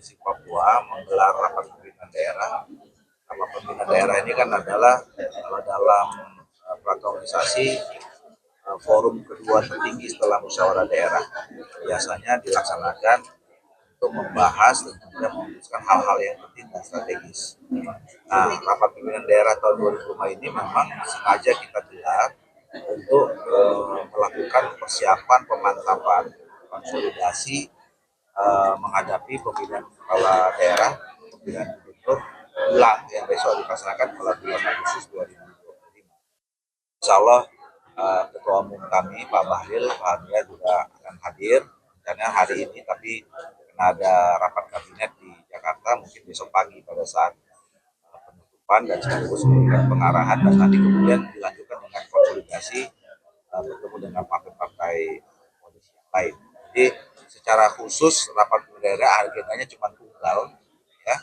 Provinsi Papua menggelar rapat pimpinan daerah. Rapat pimpinan daerah ini kan adalah dalam peraturan organisasi forum kedua tertinggi setelah musyawarah daerah. Biasanya dilaksanakan untuk membahas dan kemudian memutuskan hal-hal yang penting dan strategis. Nah, rapat pimpinan daerah tahun 2005 ini memang sengaja kita gelar untuk melakukan persiapan pemantapan konsolidasi menghadapi pemilihan kepala daerah, pemilihan gubernur ulang yang besok dilaksanakan pada bulan Agustus 2025. Insya Allah Ketua Umum kami Pak Bahlil, Pak Andrea juga akan hadir karena hari ini, tapi karena ada rapat kabinet di Jakarta mungkin besok pagi pada saat penutupan dan sekaligus memberikan pengarahan, dan nanti kemudian dilanjutkan dengan konsolidasi bertemu dengan partai-partai koalisi yang lain. Jadi secara khusus rapat daerah agendanya cuma tunggal, ya.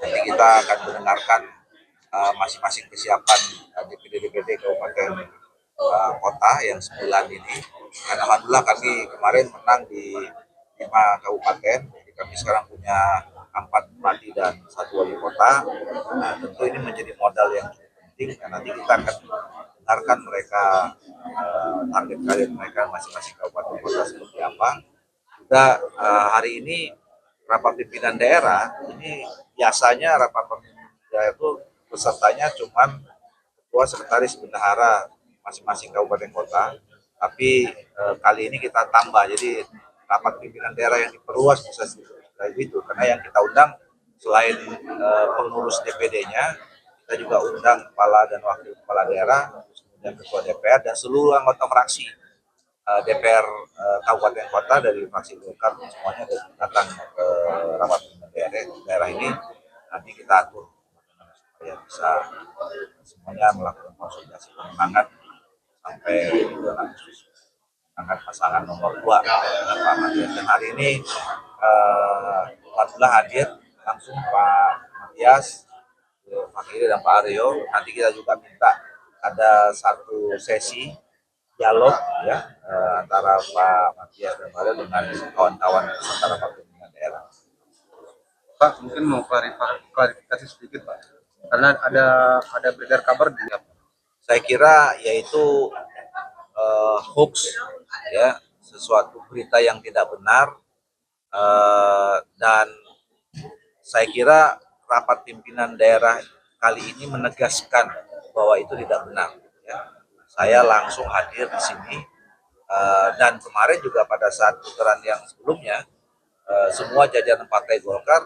Nanti kita akan mendengarkan masing-masing kesiapan DPD-DPD kabupaten kota yang 9 ini. Dan alhamdulillah kami kemarin menang di 5 kabupaten. Jadi kami sekarang punya 4 bupati dan 1 wali kota. Nah, tentu ini menjadi modal yang cukup penting, dan nanti kita akan dengarkan mereka target karir mereka masing-masing kabupaten kota seperti apa. Juga hari ini rapat pimpinan daerah ini biasanya rapat pimpinan daerah itu pesertanya cuma ketua, sekretaris, bendahara masing-masing kabupaten kota, tapi kali ini kita tambah, jadi rapat pimpinan daerah yang diperluas bisa seperti itu, karena yang kita undang selain pengurus DPD-nya, kita juga undang kepala dan wakil kepala daerah, kemudian ketua DPR dan seluruh anggota fraksi DPR kabupaten kota dari fraksi Golkar, semuanya datang ke rapat pimpinan daerah ini. Nanti kita atur supaya bisa semuanya melakukan konsultasi pemenangan sampai bulan Agustus, angkat pasangan nomor 2 dengan Pak Matias. Dan hari ini alhamdulillah hadir langsung Pak Matias, Pak Kiri dan Pak Aryo. Nanti kita juga minta ada satu sesi dialog ya antara Pak Matias dan Pak Aryo dengan kawan-kawan peserta rapat pimpinan daerah. Pak, mungkin mau klarifikasi sedikit Pak, karena ada beredar kabar di saya kira yaitu hoax, ya, sesuatu berita yang tidak benar, dan saya kira rapat pimpinan daerah kali ini menegaskan bahwa itu tidak benar. Ya. Saya langsung hadir di sini, dan kemarin juga pada saat putaran yang sebelumnya semua jajaran Partai Golkar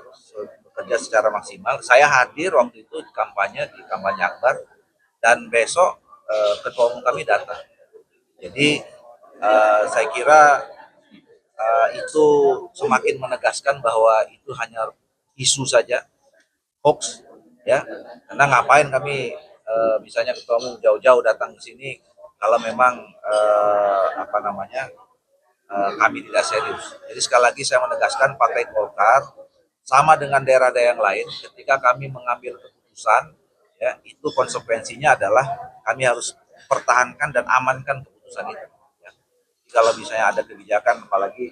bekerja secara maksimal. Saya hadir waktu itu di kampanye akbar, dan besok ketua umum kami datang. Jadi saya kira itu semakin menegaskan bahwa itu hanya isu saja, hoax, ya. Karena ngapain kami misalnya ketua umum jauh-jauh datang ke sini kalau memang kami tidak serius. Jadi sekali lagi saya menegaskan, Partai Golkar sama dengan daerah-daerah yang lain, ketika kami mengambil keputusan, ya, itu konsekuensinya adalah kami harus pertahankan dan amankan keputusan itu. Ya. Jadi kalau misalnya ada kebijakan, apalagi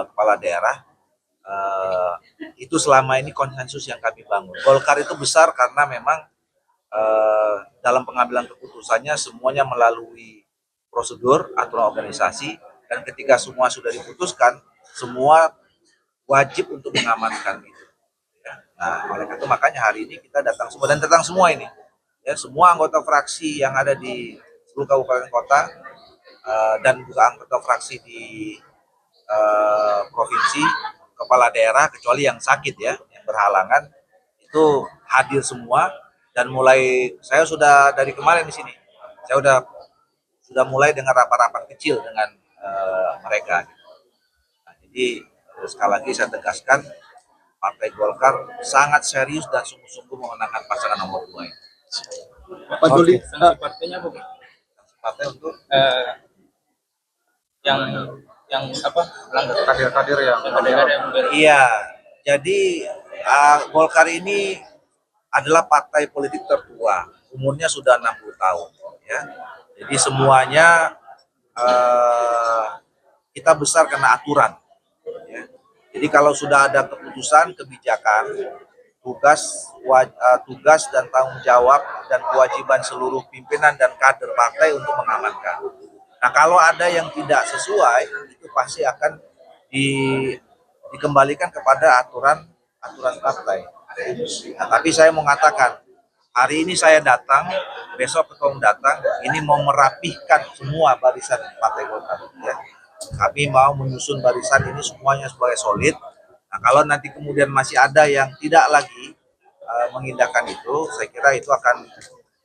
kepala daerah, itu selama ini konsensus yang kami bangun. Golkar itu besar karena memang dalam pengambilan keputusannya semuanya melalui prosedur, aturan organisasi, dan ketika semua sudah diputuskan, semua wajib untuk mengamankan itu. Ya. Nah, oleh itu makanya hari ini kita datang semua, dan datang semua ini, ya, semua anggota fraksi yang ada di seluruh kabupaten kota dan juga anggota fraksi di provinsi, kepala daerah kecuali yang sakit, ya, yang berhalangan, itu hadir semua. Dan mulai saya sudah dari kemarin di sini, saya sudah mulai dengan rapat-rapat kecil dengan mereka. Nah, jadi sekali lagi saya tegaskan, Partai Golkar sangat serius dan sungguh-sungguh memenangkan pasangan nomor 2 ini. Pak Juli, partainya apa? Partai untuk yang apa? kader-kader yang iya. Jadi Golkar ini adalah partai politik tertua, umurnya sudah 60 tahun, ya. Jadi semuanya kita besar karena aturan, ya. Jadi kalau sudah ada keputusan, kebijakan, tugas dan tanggung jawab dan kewajiban seluruh pimpinan dan kader partai untuk mengamankan. Nah, kalau ada yang tidak sesuai, itu pasti akan dikembalikan kepada aturan partai. Nah, tapi saya mau mengatakan, hari ini saya datang, besok ketua umum datang, ini mau merapihkan semua barisan Partai Golkar. Ya. Kami mau menyusun barisan ini semuanya sebagai solid. Nah, kalau nanti kemudian masih ada yang tidak lagi mengindahkan itu, saya kira itu akan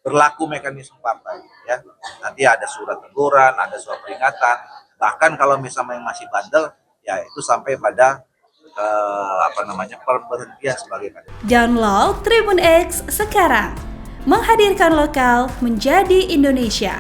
berlaku mekanisme partai. Ya. Nanti ada surat teguran, ada surat peringatan. Bahkan kalau misalnya yang masih bandel, ya itu sampai pada pemberhentian sebagai kader. Download Tribun X sekarang, menghadirkan lokal menjadi Indonesia.